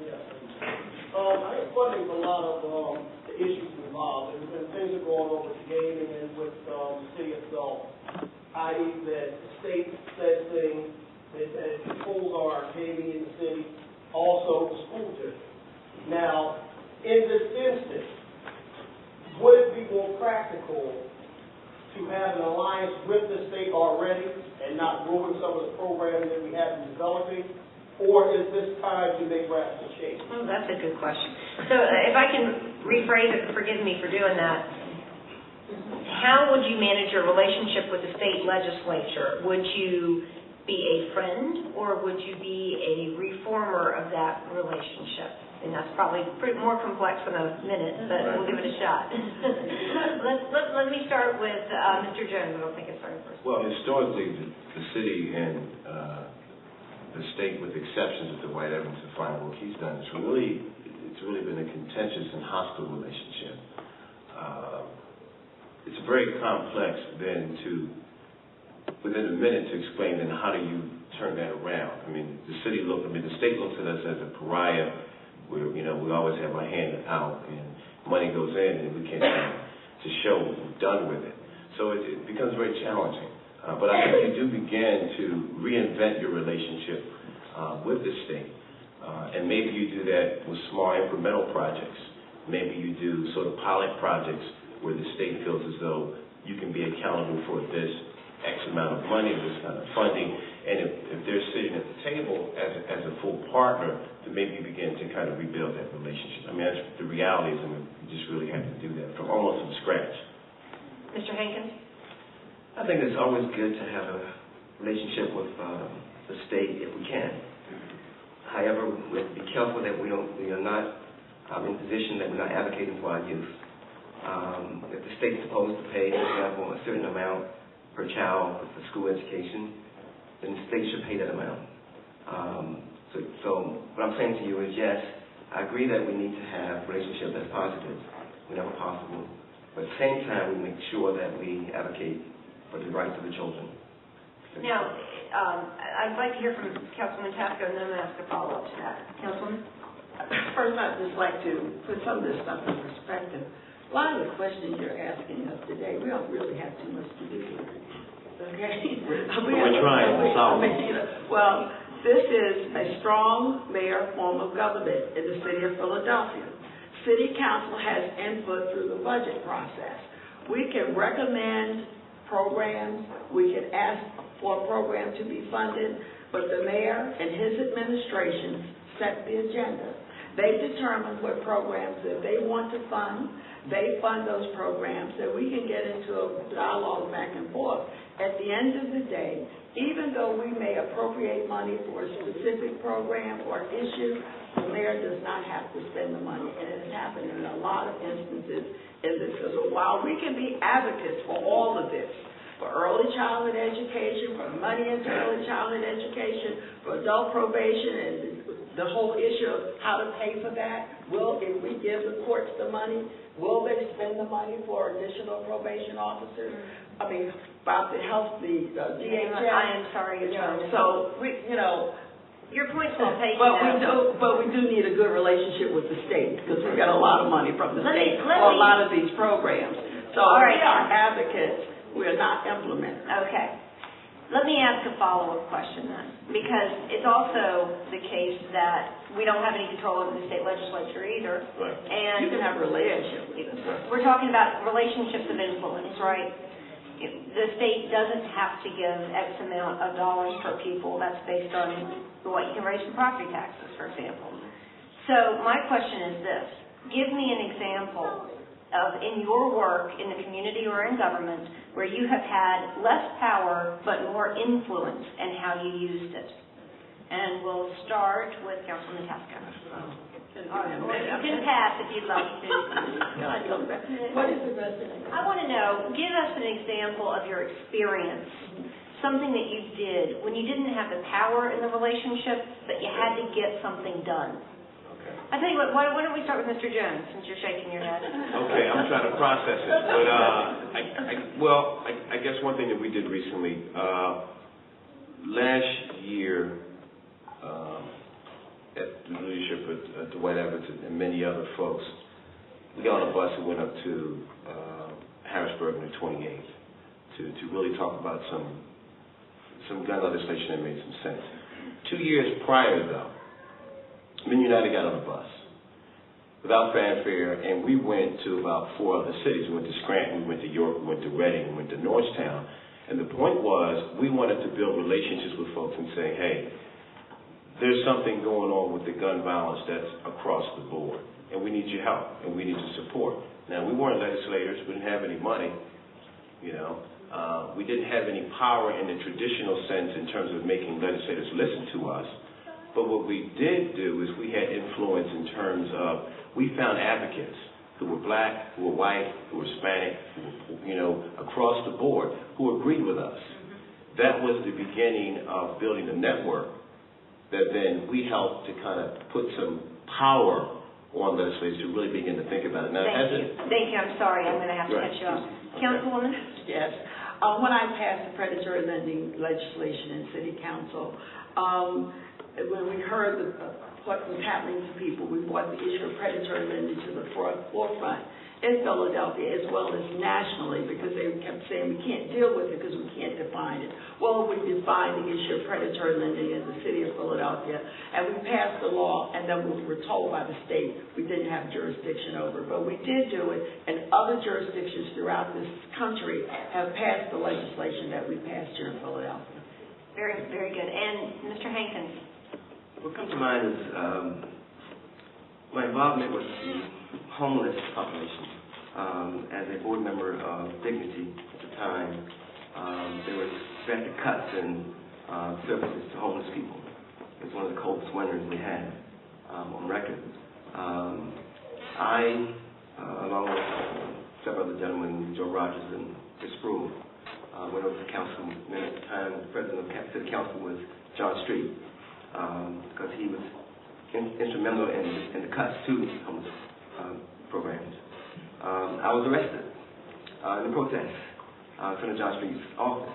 Yeah. I think funding a lot of the issues involved, and things are going on with gaming and with the city itself, i.e. that the state says things that controls our gaming in the city, also the school district. Now, in this instance, would it be more practical to have an alliance with the state already and not ruin some of the programming that we have been developing? Or is this time to make radical change? Oh, that's a good question. So if I can rephrase it, forgive me for doing that, how would you manage your relationship with the state legislature? Would you be a friend, or would you be a reformer of that relationship? And that's probably more complex in a minute, but we'll give it a shot. let me start with Mr. Jones. I don't think I started first. Well, historically, the city and the state, with exceptions of the white evidence and fine work he's done, it's really been a contentious and hostile relationship. It's very complex then to, within a minute, to explain then how do you turn that around. I mean, the state looks at us as a pariah where, we always have our hand out and money goes in and we can't to show what we've done with it. So it becomes very challenging. But I think you do begin to reinvent your relationship with the state. And maybe you do that with small incremental projects. Maybe you do sort of pilot projects where the state feels as though you can be accountable for this X amount of money, this kind of funding. And if they're sitting at the table as a full partner, then maybe you begin to kind of rebuild that relationship. I mean, that's the reality is, you just really have to do that from almost from scratch. Mr. Hankins? I think it's always good to have a relationship with the state if we can. However, we have to be careful that we are not in a position that we're not advocating for our youth. If the state's supposed to pay, for example, a certain amount per child for school education, then the state should pay that amount. So what I'm saying to you is, yes, I agree that we need to have a relationship that's positive whenever possible. But at the same time, we make sure that we advocate for the rights of the children. Now, I'd like to hear from Councilman Tasco, and then I'm going to ask a follow-up to that. Councilman? First, I'd just like to put some of this stuff in perspective. A lot of the questions you're asking us today, we don't really have too much to do with it. Okay? We're trying to solve it. Well, this is a strong mayor form of government in the city of Philadelphia. City council has input through the budget process. We can recommend programs, we can ask for a program to be funded, but the mayor and his administration set the agenda. They determine what programs that they want to fund. They fund those programs, and we can get into a dialogue back and forth. At the end of the day, even though we may appropriate money for a specific program or issue, the mayor does not have to spend the money, and it has happened in a lot of instances in this. So while we can be advocates for all of this, for early childhood education, for money into early childhood education, for adult probation, and the whole issue of how to pay for that, if we give the courts the money, will they spend the money for additional probation officers? I mean, about the health, the DHS. I am sorry, so your point's well taken. But we do need a good relationship with the state because we've got a lot of money from the state for a lot of these programs. So we are advocates. We are not implementers. Okay. Let me ask a follow-up question then, because it's also the case that we don't have any control over the state legislature either. Right. And you can have a relationship with them. We're talking about relationships of influence, right? The state doesn't have to give X amount of dollars per pupil. That's based on what you can raise from property taxes, for example. So my question is this. Give me an example of, in your work in the community or in government, where you have had less power but more influence in how you used it. And we'll start with Councilman Tasco. You can pass if you'd like to. What is the question? I want to know, give us an example of your experience, something that you did when you didn't have the power in the relationship, but you had to get something done. I tell you what, why don't we start with Mr. Jones, since you're shaking your head? Okay, I'm trying to process it. But I guess one thing that we did recently, last year, at the leadership of Dwight Evans and many other folks, we got on a bus and went up to Harrisburg on the 28th to really talk about some gun legislation that made some sense. 2 years prior, though, Men United got on a bus without fanfare, and we went to about 4 other cities. We went to Scranton, we went to York, we went to Reading, we went to Norristown. And the point was, we wanted to build relationships with folks and say, hey, there's something going on with the gun violence that's across the board, and we need your help, and we need your support. Now, we weren't legislators, we didn't have any money, you know. We didn't have any power in the traditional sense in terms of making legislators listen to us. But what we did do is we had influence in terms of, we found advocates who were black, who were white, who were Hispanic, who were, you know, across the board, who agreed with us. That was the beginning of building a network that then we helped to kind of put some power on legislators to really begin to think about it. Now, Thank you. I'm sorry. I'm going to have to cut you off. Councilwoman? Yes. When I passed the predatory lending legislation in City Council, when we heard what was happening to people, we brought the issue of predatory lending to the forefront in Philadelphia as well as nationally, because they kept saying we can't deal with it because we can't define it. Well, we defined the issue of predatory lending in the city of Philadelphia, and we passed the law, and then we were told by the state we didn't have jurisdiction over it. But we did do it, and other jurisdictions throughout this country have passed the legislation that we passed here in Philadelphia. Very, very good. And Mr. Hankins? What comes to mind is my involvement with the homeless population. As a board member of Dignity at the time, there were drastic cuts in services to homeless people. It was one of the coldest winters we had on record. I, along with several other gentlemen, Joe Rogers and Chris Sproul, went over to Councilmanic at the time. The president of the City Council was John Street, because he was instrumental in the cuts to homeless programs. I was arrested in the protest in front of John Street's office.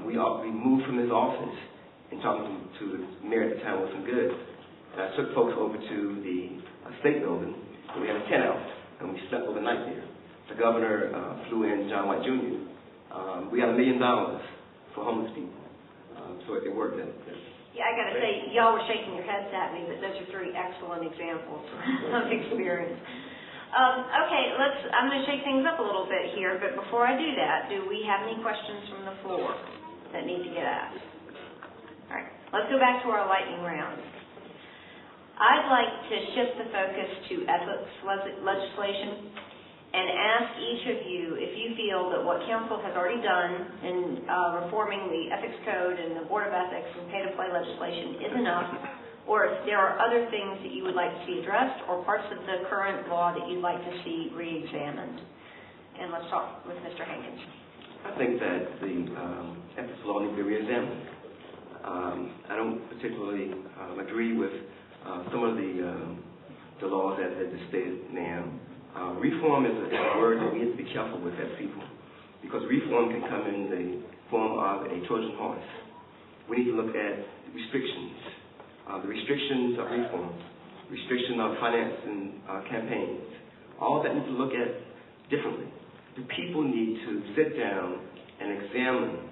We moved from his office and talking to the mayor at the time, Wilson Good. And I took folks over to the state building, and we had a tent out, and we slept overnight there. The governor flew in John White Jr. We got $1 million for homeless people, so it worked. Yeah, I got to say, y'all were shaking your heads at me, but those are 3 excellent examples of experience. Okay, I'm going to shake things up a little bit here, but before I do that, do we have any questions from the floor that need to get asked? All right, let's go back to our lightning round. I'd like to shift the focus to ethics legislation and ask each of you if you feel that what council has already done in reforming the ethics code and the Board of Ethics and pay-to-play legislation is enough, or if there are other things that you would like to see addressed or parts of the current law that you'd like to see re-examined. And let's talk with Mr. Hankins. I think that the ethics law needs to be re-examined. I don't particularly agree with some of the laws as they're stated now. Reform is a word that we have to be careful with as people, because reform can come in the form of a Trojan horse. We need to look at restrictions. The restrictions of reform, restriction of finance and campaigns, all that need to look at differently. The people need to sit down and examine